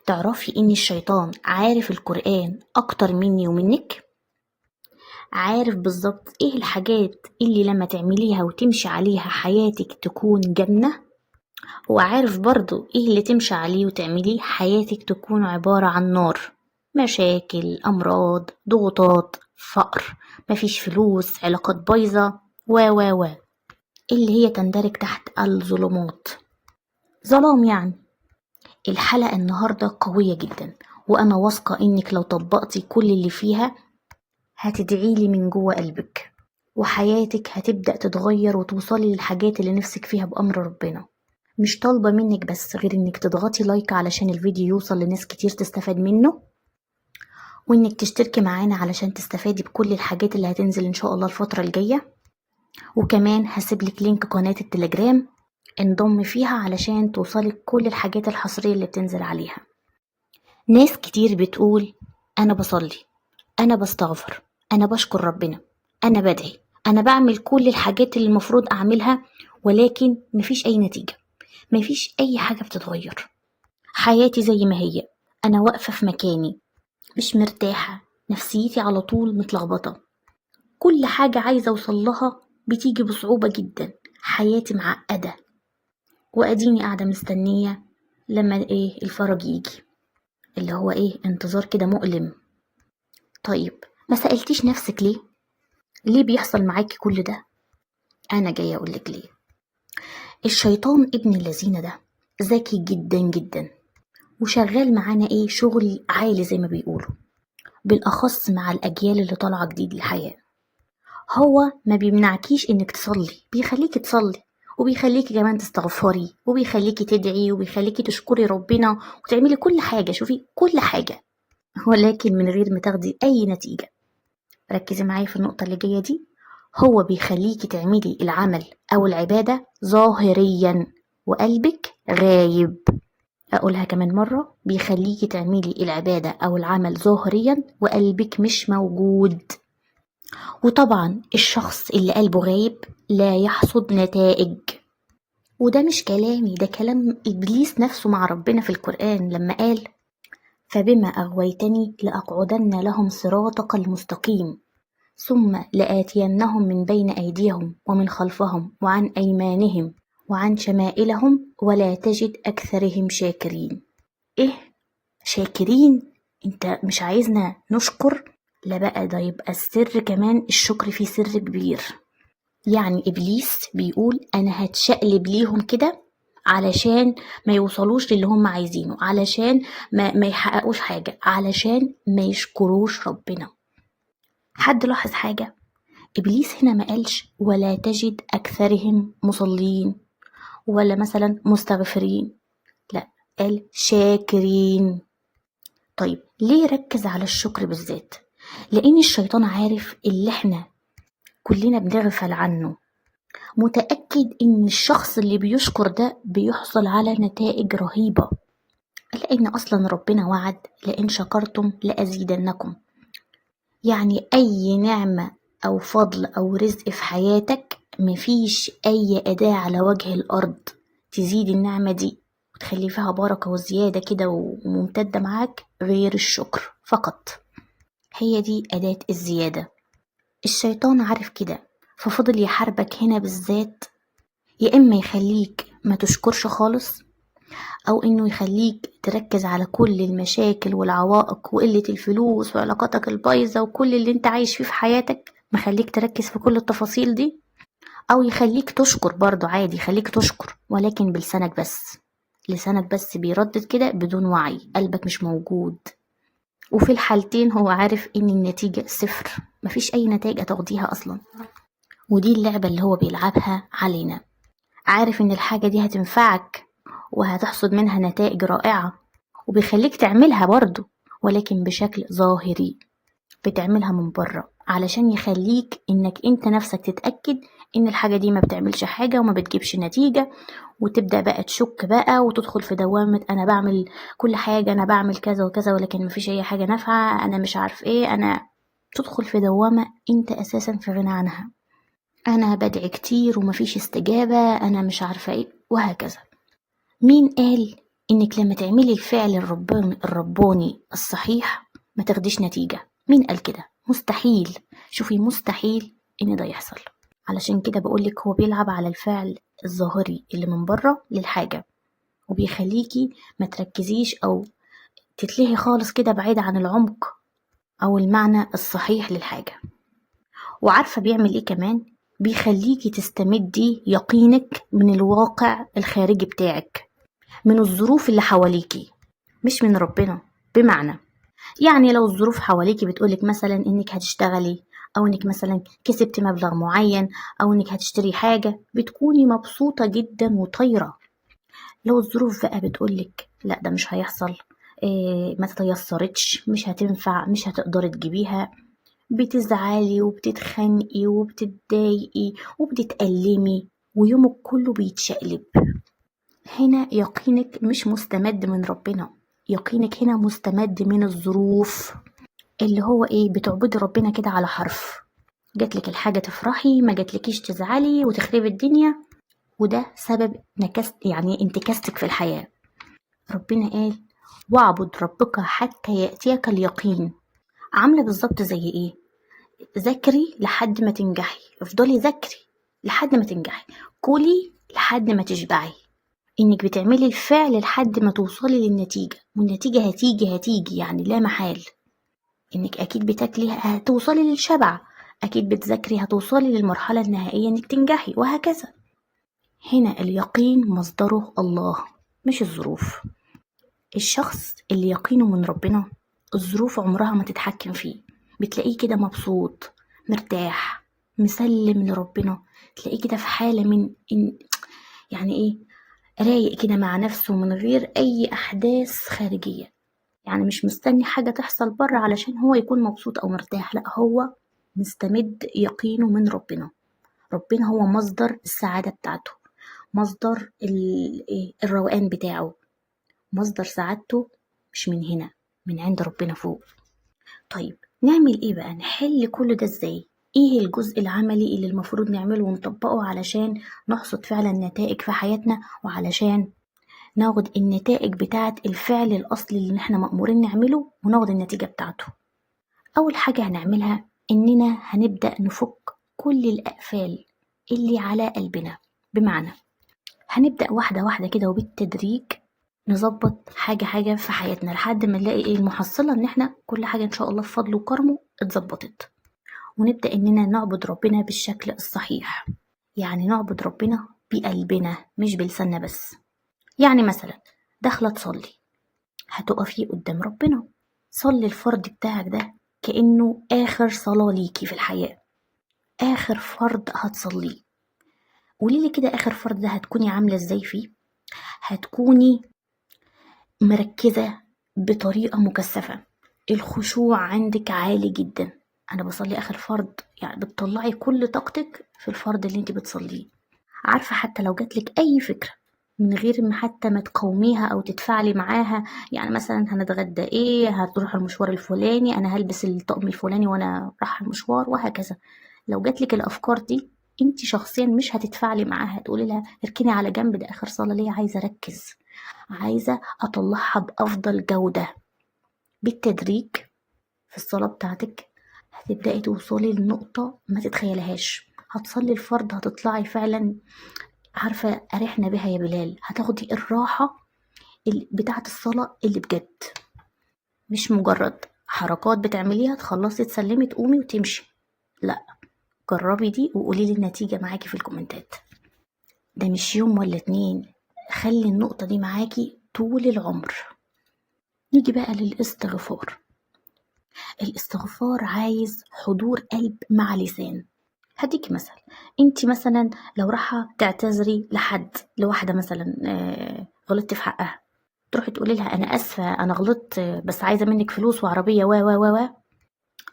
تعرفي إن الشيطان عارف القرآن أكتر مني ومنك؟ عارف بالظبط إيه الحاجات اللي لما تعمليها وتمشي عليها حياتك تكون جنة، وعارف برضو إيه اللي تمشي عليه وتعمليه حياتك تكون عبارة عن نار، مشاكل، أمراض، ضغوطات، فقر، مفيش فلوس، علاقات بايظة و اللي هي تندرج تحت الظلمات. ظلام يعني. الحلقة النهاردة قوية جدا، وأنا واثقة إنك لو طبقتي كل اللي فيها هتدعيلي من جوه قلبك، وحياتك هتبدأ تتغير وتوصلي للحاجات اللي نفسك فيها بأمر ربنا. مش طالبة منك بس غير إنك تضغطي لايك علشان الفيديو يوصل لناس كتير تستفاد منه، وإنك تشتركي معانا علشان تستفادي بكل الحاجات اللي هتنزل إن شاء الله الفترة الجاية. وكمان هسيبلك لينك قناة التليجرام انضم فيها علشان توصلك كل الحاجات الحصرية اللي بتنزل عليها. ناس كتير بتقول أنا بصلي، أنا بستغفر، أنا بشكر ربنا، أنا بدعي، أنا بعمل كل الحاجات اللي المفروض أعملها، ولكن مفيش أي نتيجة، مفيش أي حاجة بتتغير. حياتي زي ما هي، أنا واقفة في مكاني، مش مرتاحة، نفسيتي على طول متلخبطة، كل حاجة عايزة أوصلها بتيجي بصعوبة جدا، حياتي معقدة، وأديني قاعدة مستنية لما الفرج يجي، اللي هو انتظار كده مؤلم. طيب ما سألتيش نفسك ليه بيحصل معاكي كل ده؟ أنا جاية أقولك ليه. الشيطان ابن اللذين ده ذكي جدا جدا، وشغال معانا شغل عالي زي ما بيقولوا، بالأخص مع الأجيال اللي طالعة جديد للحياة. هو ما بيمنعكيش إنك تصلي، بيخليكي تصلي، وبيخليكي كمان تستغفري، وبيخليكي تدعي، وبيخليكي تشكري ربنا وتعملي كل حاجة، شوفي كل حاجة، ولكن من غير ما تاخدي أي نتيجة. ركزي معايا في النقطة اللي جاية دي. هو بيخليكي تعملي العمل أو العبادة ظاهريا وقلبك غايب. أقولها كمان مرة، بيخليكي تعملي العبادة أو العمل ظاهريا وقلبك مش موجود. وطبعا الشخص اللي قلبه غايب لا يحصد نتائج، وده مش كلامي، ده كلام إبليس نفسه مع ربنا في القرآن لما قال فبما أغويتني لأقعدن لهم صراطك المستقيم ثم لآتينهم من بين أيديهم ومن خلفهم وعن أيمانهم وعن شمائلهم ولا تجد أكثرهم شاكرين. شاكرين؟ انت مش عايزنا نشكر؟ لا بقى، ده يبقى السر كمان، الشكر فيه سر كبير. يعني إبليس بيقول أنا هتشقلب ليهم كده علشان ما يوصلوش للي هم عايزينه، علشان ما يحققوش حاجة، علشان ما يشكروش ربنا. حد لاحظ حاجة؟ إبليس هنا ما قالش ولا تجد أكثرهم مصلين ولا مثلا مستغفرين، لا، قال شاكرين. طيب ليه ركز على الشكر بالذات؟ لأن الشيطان عارف اللي احنا كلنا بنغفل عنه، متأكد إن الشخص اللي بيشكر ده بيحصل على نتائج رهيبة، لأن أصلا ربنا وعد لئن شكرتم لأزيدنكم. يعني أي نعمة أو فضل أو رزق في حياتك، مفيش أي أداة على وجه الأرض تزيد النعمة دي وتخلي فيها بركة وزيادة كده وممتدة معاك غير الشكر فقط، هي دي أداة الزيادة. الشيطان عارف كده، ففضل يحاربك هنا بالذات، يا إما يخليك ما تشكرش خالص، أو إنه يخليك تركز على كل المشاكل والعوائق وقلة الفلوس وعلاقاتك البايظة وكل اللي انت عايش فيه في حياتك، مخليك تركز في كل التفاصيل دي. أو يخليك تشكر برضو عادي، يخليك تشكر ولكن بلسانك بس، لسانك بس بيردد كده بدون وعي، قلبك مش موجود. وفي الحالتين هو عارف إن النتيجة صفر، مفيش أي نتائج تاخديها أصلا. ودي اللعبة اللي هو بيلعبها علينا، عارف إن الحاجة دي هتنفعك وهتحصد منها نتائج رائعة، وبيخليك تعملها برضو ولكن بشكل ظاهري، بتعملها من بره علشان يخليك انك انت نفسك تتأكد ان الحاجة دي ما بتعملش حاجة وما بتجيبش نتيجة، وتبدأ بقى تشك بقى وتدخل في دوامة انا بعمل كل حاجة، انا بعمل كذا وكذا ولكن مفيش اي حاجة نافعة، انا مش عارف انا تدخل في دوامة انت اساسا في غنى عنها. انا بدعي كتير ومفيش استجابة، انا مش عارفة وهكذا. مين قال إنك لما تعملي الفعل الرباني الصحيح ما تاخديش نتيجة. مين قال كده؟ مستحيل. شوفي، مستحيل إن ده يحصل. علشان كده بقولك هو بيلعب على الفعل الظاهري اللي من بره للحاجة، وبيخليكي ما تركزيش أو تتلهي خالص كده بعيد عن العمق أو المعنى الصحيح للحاجة. وعارفة بيعمل إيه كمان؟ بيخليكي تستمدي يقينك من الواقع الخارجي بتاعك، من الظروف اللي حواليكي، مش من ربنا. بمعنى يعني لو الظروف حواليكي بتقولك مثلا إنك هتشتغلي، أو إنك مثلا كسبت مبلغ معين، أو إنك هتشتري حاجة، بتكوني مبسوطة جدا وطايرة. لو الظروف بقى بتقولك لا ده مش هيحصل، ما تتيسرتش، مش هتنفع، مش هتقدري تجيبيها، بتزعلي وبتتخنقي وبتتضايقي وبتتألمي ويومك كله بيتشقلب. هنا يقينك مش مستمد من ربنا، يقينك هنا مستمد من الظروف، اللي هو ايه، بتعبدي ربنا كده على حرف. جاتلك الحاجة تفرحي، ما جاتلكيش تزعلي وتخربي الدنيا، وده سبب يعني انتكاستك في الحياة. ربنا قال واعبد ربك حتى يأتيك اليقين. عاملة بالظبط زي ايه؟ ذاكري لحد ما تنجحي، افضلي ذاكري لحد ما تنجحي، كلي لحد ما تشبعي. انك بتعملي الفعل لحد ما توصلي للنتيجة، والنتيجة هتيجي يعني لا محال. انك اكيد بتاكلي هتوصلي للشبع، اكيد بتذاكري هتوصلي للمرحلة النهائية انك تنجحي، وهكذا. هنا اليقين مصدره الله مش الظروف. الشخص اللي يقينه من ربنا الظروف عمرها ما تتحكم فيه، بتلاقيه كده مبسوط مرتاح مسلم لربنا، تلاقيه كده في حالة من يعني ايه، رايق كده مع نفسه من غير اي احداث خارجية. يعني مش مستني حاجة تحصل بره علشان هو يكون مبسوط او مرتاح، لا هو مستمد يقينه من ربنا. ربنا هو مصدر السعادة بتاعته، مصدر الروقان بتاعه، مصدر سعادته مش من هنا، من عند ربنا فوق. طيب نعمل ايه بقى؟ نحل كل ده ازاي؟ ايه الجزء العملي اللي المفروض نعمله ونطبقه علشان نحصد فعلا نتائج في حياتنا، وعلشان ناخد النتائج بتاعة الفعل الأصلي اللي احنا مأمورين نعمله وناخد النتيجة بتاعته؟ أول حاجة هنعملها إننا هنبدأ نفك كل الأقفال اللي على قلبنا. بمعنى هنبدأ واحدة واحدة كده وبالتدريج نظبط حاجة حاجة في حياتنا لحد ما نلاقي ايه المحصلة، ان احنا كل حاجة ان شاء الله بفضل وكرمه اتظبطت. ونبدأ اننا نعبد ربنا بالشكل الصحيح، يعني نعبد ربنا بقلبنا مش بلساننا بس. يعني مثلا داخلة تصلي، هتقفي قدام ربنا، صلي الفرض بتاعك ده كأنه آخر صلاة ليكي في الحياة، آخر فرض هتصليه. قوليلي كده آخر فرض ده هتكوني عاملة ازاي فيه؟ هتكوني مركزة بطريقة مكثفة، الخشوع عندك عالي جدا. أنا بصلي آخر فرض، يعني بتطلعي كل طاقتك في الفرض اللي انت بتصليه. عارفة حتى لو جاتلك أي فكرة من غير ما حتى ما تقاوميها أو تتفاعلي معاها، يعني مثلا هنتغدى ايه، هتروح المشوار الفلاني، أنا هلبس الطقم الفلاني وأنا رايحة المشوار، وهكذا. لو جاتلك الأفكار دي انت شخصيا مش هتتفاعلي معاها، تقولي لها اركني على جنب، ده آخر صلاة ليا، عايزة أركز، عايزة أطلعها بأفضل جودة. بالتدريج في الصلاة بتاعتك هتبدأي توصلي لنقطة ما تتخيلهاش، هتصلي الفرض هتطلعي فعلا عارفة أرحنا بها يا بلال، هتاخدي الراحة بتاعة الصلاة اللي بجد، مش مجرد حركات بتعمليها تخلصي تسلمي تقومي وتمشي. لا، جربي دي وقولي لي النتيجة معاكي في الكومنتات. ده مش يوم ولا اتنين، خلي النقطة دي معاكي طول العمر. نيجي بقى للاستغفار. الاستغفار عايز حضور قلب مع لسان. هديك مثل، انت مثلا لو راح تعتذري لواحدة مثلا غلطت في حقها، تروحي تقولي لها انا اسفة انا غلطت بس عايزة منك فلوس وعربية و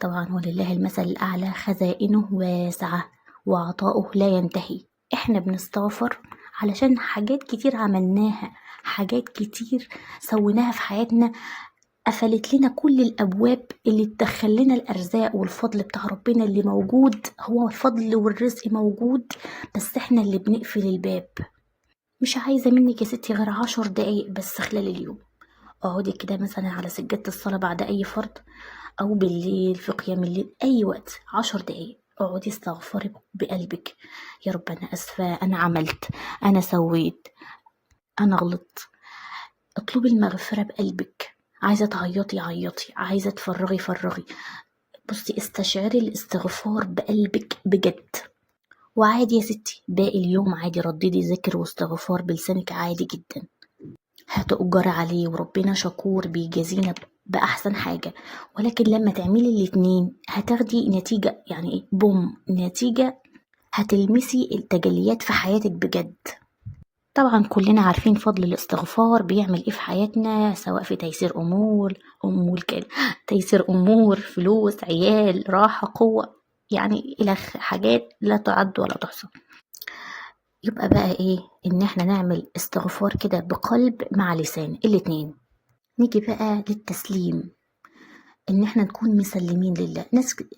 طبعا ولله المثل الاعلى، خزائنه واسعة وعطاؤه لا ينتهي. احنا بنستغفر علشان حاجات كتير عملناها، حاجات كتير سويناها في حياتنا، قفلت لنا كل الأبواب اللي تدخل لنا الأرزاق والفضل بتاع ربنا اللي موجود. هو الفضل والرزق موجود، بس احنا اللي بنقفل الباب. مش عايزة منك يا ستي غير 10 دقايق بس خلال اليوم. اقعدي كده مثلا على سجادة الصلاة بعد أي فرض، أو بالليل في قيام الليل، أي وقت 10 دقايق اقعدي استغفري بقلبك. يا رب أنا أسفة، أنا عملت، أنا سويت، أنا غلطت. اطلبي المغفرة بقلبك. عايزة تعيطي عيطي، عايزة تفرغي فرغي. بصي استشعري الاستغفار بقلبك بجد. وعادي يا ستي باقي اليوم عادي رددي ذكر واستغفار بلسانك عادي جدا، هتؤجر عليه وربنا شكور بيجازينا بأحسن حاجة. ولكن لما تعملي الاتنين هتاخدي نتيجة، يعني ايه بوم نتيجة، هتلمسي التجليات في حياتك بجد. طبعا كلنا عارفين فضل الاستغفار بيعمل ايه في حياتنا، سواء في تيسير امور كده، تيسير امور، فلوس، عيال، راحة، قوة، يعني الى حاجات لا تعد ولا تحصى. يبقى بقى ايه، ان احنا نعمل استغفار كده بقلب مع لسان الاتنين. نيجي بقى للتسليم، ان احنا نكون مسلمين لله.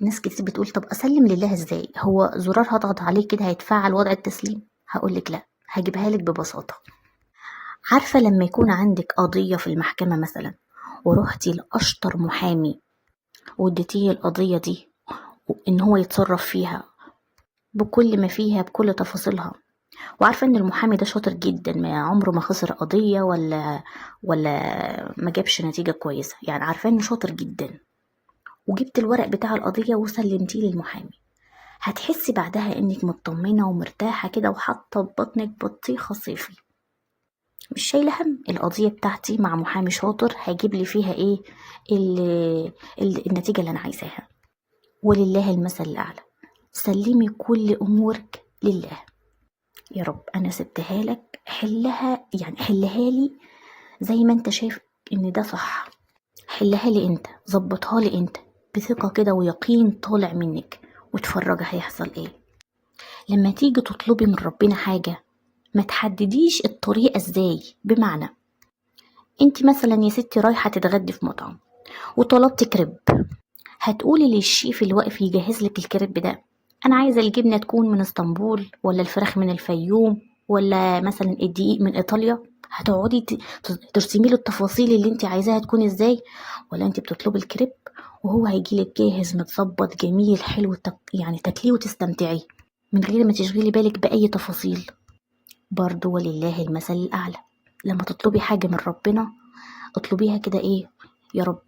ناس كتير بتقول طب اسلم لله ازاي، هو زرار هضغط عليه كده هيتفعل وضع التسليم؟ هقولك لا، هجيبها لك ببساطة. عارفة لما يكون عندك قضية في المحكمة مثلا، ورحتي لأشطر محامي واديتيه القضية دي ان هو يتصرف فيها بكل ما فيها بكل تفاصيلها، وعارفة ان المحامي ده شاطر جدا، ما عمره ما خسر قضية ولا ما جابش نتيجة كويسة، يعني عارفة انه شاطر جدا، وجبت الورق بتاع القضية وسلمتيه للمحامي، هتحسي بعدها انك مطمنة ومرتاحة كده وحاطة ببطنك بطيخة صيفي، مش شايلة هم. القضية بتاعتي مع محامي شاطر هيجيب لي فيها ايه، النتيجة اللي انا عايزاها. ولله المثل الاعلى. سلمي كل امورك لله. يا رب انا سبتها لك، حلها، يعني حلها لي زي ما انت شايف ان ده صح، حلها لي انت، ظبطها لي انت، بثقة كده ويقين طالع منك، وتفرج هيحصل ايه. لما تيجي تطلبي من ربنا حاجة ما تحدديش الطريقة ازاي. بمعنى انت مثلا يا ستي رايحة تتغدي في مطعم وطلبت كريب، هتقولي للشيف اللي واقف يجهز لك الكريب ده انا عايزة الجبنة تكون من اسطنبول، ولا الفراخ من الفيوم، ولا مثلا الدقيق من ايطاليا؟ هتقعدي ترسمي له التفاصيل اللي انت عايزاها تكون ازاي؟ ولا انت بتطلبي الكريب وهو هيجيلك جاهز متظبط جميل حلو، يعني تاكليه وتستمتعي من غير ما تشغلي بالك بأي تفاصيل؟ برضو ولله المثل الأعلى. لما تطلبي حاجة من ربنا اطلبيها كده ايه، يا رب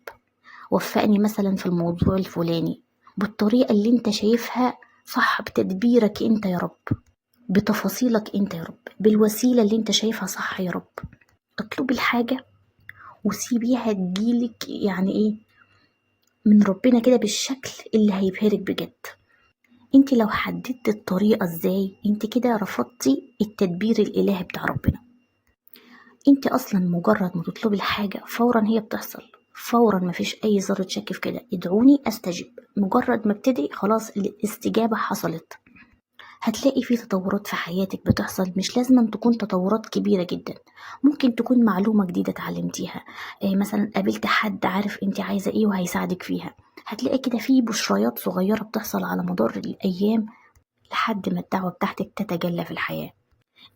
وفقني مثلا في الموضوع الفلاني بالطريقة اللي انت شايفها صح، بتدبيرك انت يا رب، بتفاصيلك انت يا رب، بالوسيلة اللي انت شايفها صح يا رب. اطلبي الحاجة وسيبيها تجيلك، يعني ايه، من ربنا كده بالشكل اللي هيبهرك بجد. انت لو حددت الطريقة ازاي انت كده رفضتي التدبير الالهي بتاع ربنا. انت اصلا مجرد ما تطلبي الحاجة فورا هي بتحصل، فورا مفيش اي ذرة شك في كده. ادعوني استجب، مجرد ما ابتدي خلاص الاستجابة حصلت. هتلاقي في تطورات في حياتك بتحصل، مش لازم أن تكون تطورات كبيرة جدا، ممكن تكون معلومة جديدة اتعلمتيها، إيه مثلا قابلت حد عارف انت عايزة ايه وهيساعدك فيها. هتلاقي كده في بشريات صغيرة بتحصل على مدار الأيام لحد ما الدعوة بتاعتك تتجلى في الحياة.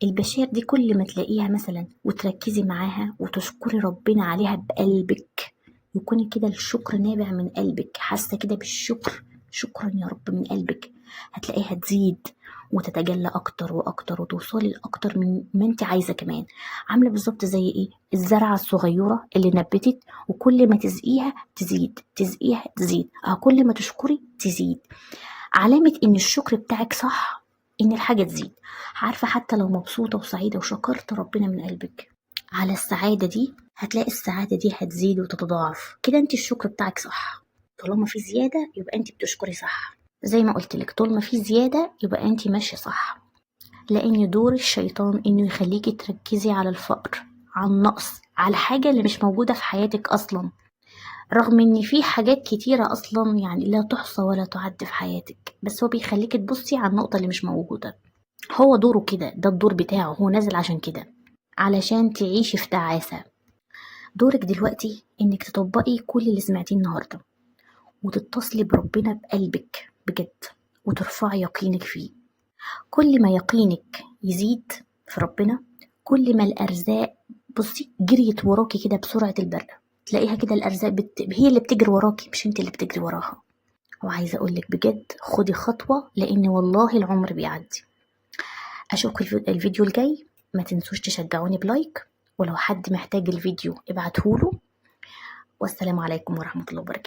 البشير دي كل ما تلاقيها مثلا وتركزي معاها وتشكري ربنا عليها بقلبك، يكون كده الشكر نابع من قلبك، حاسة كده بالشكر، شكرا يا رب من قلبك، هتلاقيها تزيد وتتجلى اكتر واكتر وتوصلي لاكتر من ما انت عايزه كمان. عامله بالظبط زي ايه، الزرعه الصغيره اللي نبتت، وكل ما تزقيها تزيد، تزقيها تزيد، كل ما تشكري تزيد. علامة ان الشكر بتاعك صح ان الحاجة تزيد. عارفة حتى لو مبسوطة وسعيدة وشكرت ربنا من قلبك على السعادة دي، هتلاقي السعادة دي هتزيد وتتضاعف كده. انت الشكر بتاعك صح، طالما في زيادة يبقى انت بتشكري صح. زي ما قلت لك طول ما في زيادة يبقى انت ماشية صح. لان دور الشيطان انه يخليكي تركزي على الفقر، على النقص، على الحاجة اللي مش موجودة في حياتك اصلا، رغم ان في حاجات كتيرة اصلا يعني لا تحصى ولا تعد في حياتك، بس هو بيخليك تبصي على النقطة اللي مش موجودة. هو دوره كده، ده الدور بتاعه، هو نازل عشان كده، علشان تعيشي في تعاسة. دورك دلوقتي انك تطبقي كل اللي سمعتيه النهاردة، وتتصلي بربنا بقلبك بجد، وترفعي يقينك فيه. كل ما يقينك يزيد في ربنا، كل ما الأرزاق بصي جريت وراكي كده بسرعة البرق، تلاقيها كده الأرزاق هي اللي بتجري وراكي، مش انت اللي بتجري وراها. وعايزة أقولك بجد خدي خطوة، لأن والله العمر بيعدي. أشوفكم الفيديو الجاي، ما تنسوش تشجعوني بلايك، ولو حد محتاج الفيديو ابعتهوله. والسلام عليكم ورحمة الله وبركاته.